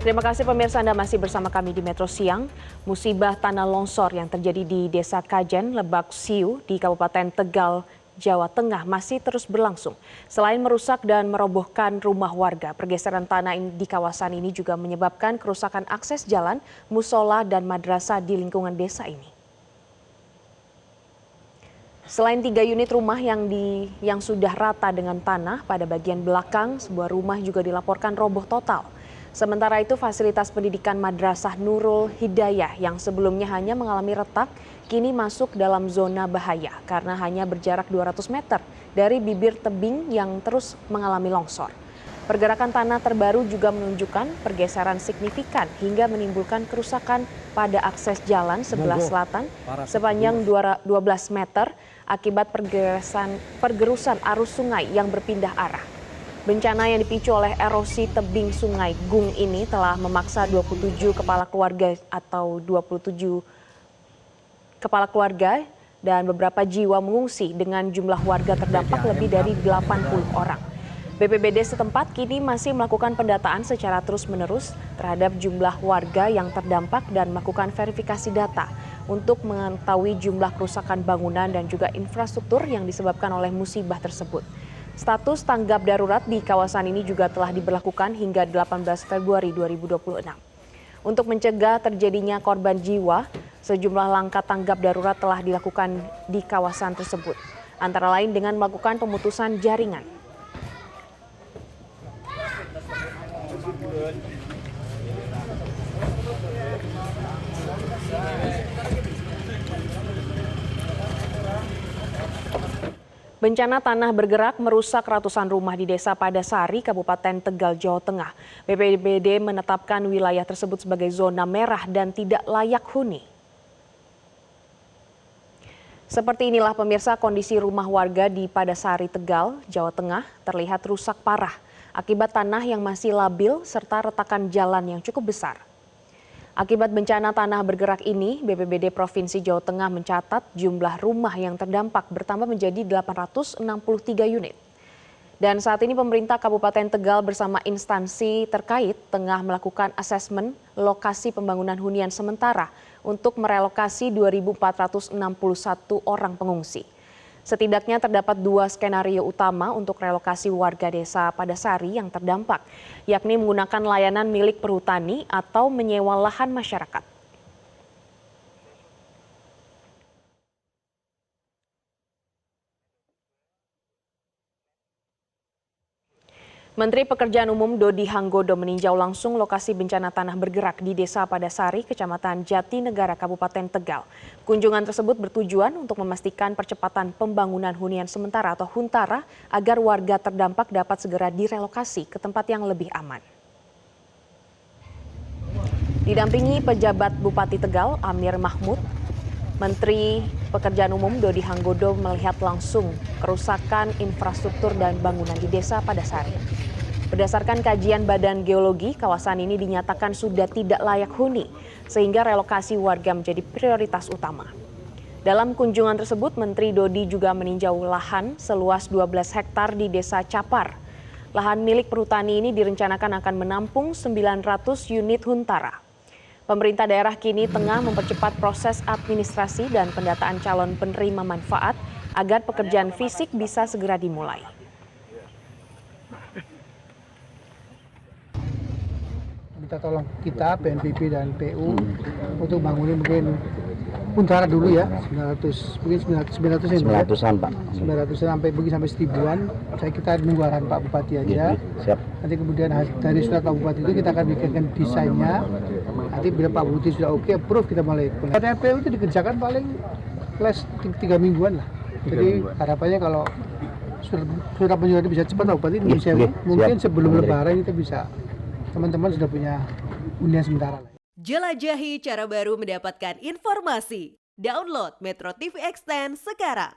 Terima kasih pemirsa, Anda masih bersama kami di Metro Siang. Musibah tanah longsor yang terjadi di Desa Kajen, Lebak Siu di Kabupaten Tegal, Jawa Tengah masih terus berlangsung. Selain merusak dan merobohkan rumah warga, pergeseran tanah di kawasan ini juga menyebabkan kerusakan akses jalan, musola, dan madrasah di lingkungan desa ini. Selain 3 unit rumah yang sudah rata dengan tanah, pada bagian belakang sebuah rumah juga dilaporkan roboh total. Sementara itu fasilitas pendidikan Madrasah Nurul Hidayah yang sebelumnya hanya mengalami retak, kini masuk dalam zona bahaya karena hanya berjarak 200 meter dari bibir tebing yang terus mengalami longsor. Pergerakan tanah terbaru juga menunjukkan pergeseran signifikan hingga menimbulkan kerusakan pada akses jalan sebelah selatan sepanjang 12 meter akibat pergerusan arus sungai yang berpindah arah. Bencana yang dipicu oleh erosi tebing sungai Gung ini telah memaksa 27 kepala keluarga dan beberapa jiwa mengungsi dengan jumlah warga terdampak lebih dari 80 orang. BPBD setempat kini masih melakukan pendataan secara terus-menerus terhadap jumlah warga yang terdampak dan melakukan verifikasi data untuk mengetahui jumlah kerusakan bangunan dan juga infrastruktur yang disebabkan oleh musibah tersebut. Status tanggap darurat di kawasan ini juga telah diberlakukan hingga 18 Februari 2026. Untuk mencegah terjadinya korban jiwa, sejumlah langkah tanggap darurat telah dilakukan di kawasan tersebut, antara lain dengan melakukan pemutusan jaringan. Bencana tanah bergerak merusak ratusan rumah di Desa Padasari, Kabupaten Tegal, Jawa Tengah. BPBD menetapkan wilayah tersebut sebagai zona merah dan tidak layak huni. Seperti inilah pemirsa kondisi rumah warga di Padasari, Tegal, Jawa Tengah terlihat rusak parah akibat tanah yang masih labil serta retakan jalan yang cukup besar. Akibat bencana tanah bergerak ini, BPBD Provinsi Jawa Tengah mencatat jumlah rumah yang terdampak bertambah menjadi 863 unit. Dan saat ini pemerintah Kabupaten Tegal bersama instansi terkait tengah melakukan asesmen lokasi pembangunan hunian sementara untuk merelokasi 2.461 orang pengungsi. Setidaknya terdapat 2 skenario utama untuk relokasi warga Desa Padasari yang terdampak, yakni menggunakan layanan milik perhutani atau menyewa lahan masyarakat. Menteri Pekerjaan Umum Dodi Hanggodo meninjau langsung lokasi bencana tanah bergerak di Desa Padasari, Kecamatan Jatinegara, Kabupaten Tegal. Kunjungan tersebut bertujuan untuk memastikan percepatan pembangunan hunian sementara atau huntara agar warga terdampak dapat segera direlokasi ke tempat yang lebih aman. Didampingi pejabat Bupati Tegal, Amir Mahmud, Menteri Pekerjaan Umum Dodi Hanggodo melihat langsung kerusakan infrastruktur dan bangunan di Desa Padasari. Berdasarkan kajian Badan Geologi, kawasan ini dinyatakan sudah tidak layak huni, sehingga relokasi warga menjadi prioritas utama. Dalam kunjungan tersebut, Menteri Dodi juga meninjau lahan seluas 12 hektar di Desa Capar. Lahan milik perhutani ini direncanakan akan menampung 900 unit huntara. Pemerintah daerah kini tengah mempercepat proses administrasi dan pendataan calon penerima manfaat agar pekerjaan fisik bisa segera dimulai. Minta tolong kita, BNPB dan PU untuk bangunin mungkin huntara dulu ya, 900-an Pak. 900 sampai begini sampai 1000-an. Kita nunggu arahan Pak Bupati aja. Siap. Nanti kemudian dari surat Pak Bupati itu kita akan bikinkan desainnya. Nanti bila Pak Bupati sudah oke, approve kita mulai. PU itu dikerjakan paling less 3 mingguan lah. Jadi harapannya kalau surat penyurat bisa cepat Pak Bupati Indonesia mungkin sebelum Lebaran kita bisa, teman-teman sudah punya hunian sementara. Jelajahi cara baru mendapatkan informasi. Download Metro TV Extend sekarang.